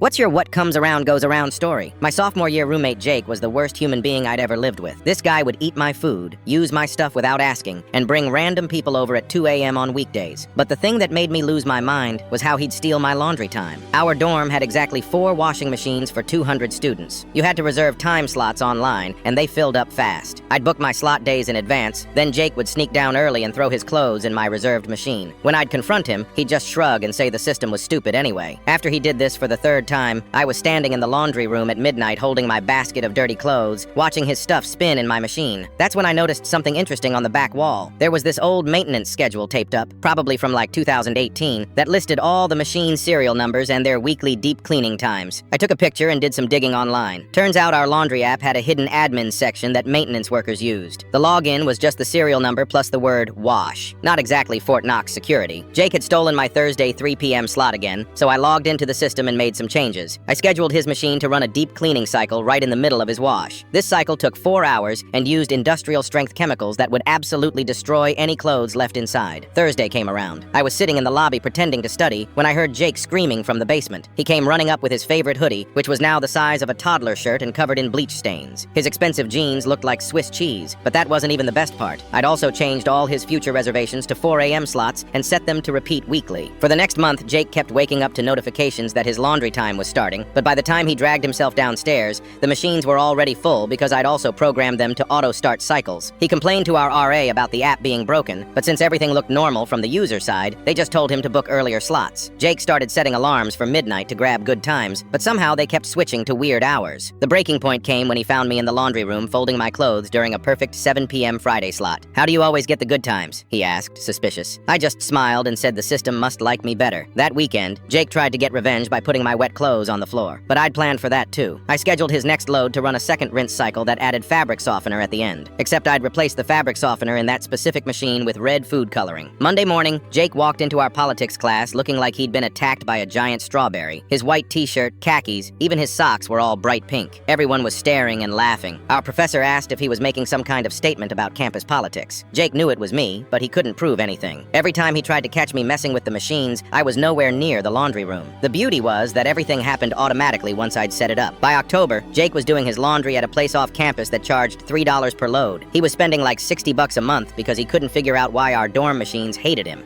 What's your what comes around goes around story? My sophomore year roommate Jake was the worst human being I'd ever lived with. This guy would eat my food, use my stuff without asking, and bring random people over at 2 a.m. on weekdays. But the thing that made me lose my mind was how he'd steal my laundry time. Our dorm had exactly 4 washing machines for 200 students. You had to reserve time slots online, and they filled up fast. I'd book my slot days in advance, then Jake would sneak down early and throw his clothes in my reserved machine. When I'd confront him, he'd just shrug and say the system was stupid anyway. After he did this for the 3rd time, I was standing in the laundry room at midnight holding my basket of dirty clothes, watching his stuff spin in my machine. That's when I noticed something interesting on the back wall. There was this old maintenance schedule taped up, probably from like 2018, that listed all the machine serial numbers and their weekly deep cleaning times. I took a picture and did some digging online. Turns out our laundry app had a hidden admin section that maintenance workers used. The login was just the serial number plus the word wash. Not exactly Fort Knox security. Jake had stolen my Thursday 3 p.m. slot again, so I logged into the system and made some changes. I scheduled his machine to run a deep cleaning cycle right in the middle of his wash. This cycle took 4 hours and used industrial-strength chemicals that would absolutely destroy any clothes left inside. Thursday came around. I was sitting in the lobby pretending to study when I heard Jake screaming from the basement. He came running up with his favorite hoodie, which was now the size of a toddler shirt and covered in bleach stains. His expensive jeans looked like Swiss cheese, but that wasn't even the best part. I'd also changed all his future reservations to 4 a.m. slots and set them to repeat weekly. For the next month, Jake kept waking up to notifications that his laundry time was starting, but by the time he dragged himself downstairs, the machines were already full because I'd also programmed them to auto-start cycles. He complained to our RA about the app being broken, but since everything looked normal from the user side, they just told him to book earlier slots. Jake started setting alarms for midnight to grab good times, but somehow they kept switching to weird hours. The breaking point came when he found me in the laundry room folding my clothes during a perfect 7 p.m. Friday slot. "How do you always get the good times?" he asked, suspicious. I just smiled and said the system must like me better. That weekend, Jake tried to get revenge by putting my wet clothes on the floor, but I'd planned for that too. I scheduled his next load to run a second rinse cycle that added fabric softener at the end, except I'd replaced the fabric softener in that specific machine with red food coloring. Monday morning, Jake walked into our politics class looking like he'd been attacked by a giant strawberry. His white t-shirt, khakis, even his socks were all bright pink. Everyone was staring and laughing. Our professor asked if he was making some kind of statement about campus politics. Jake knew it was me, but he couldn't prove anything. Every time he tried to catch me messing with the machines, I was nowhere near the laundry room. The beauty was that everything happened automatically once I'd set it up. By October, Jake was doing his laundry at a place off campus that charged $3 per load. He was spending like $60 a month because he couldn't figure out why our dorm machines hated him.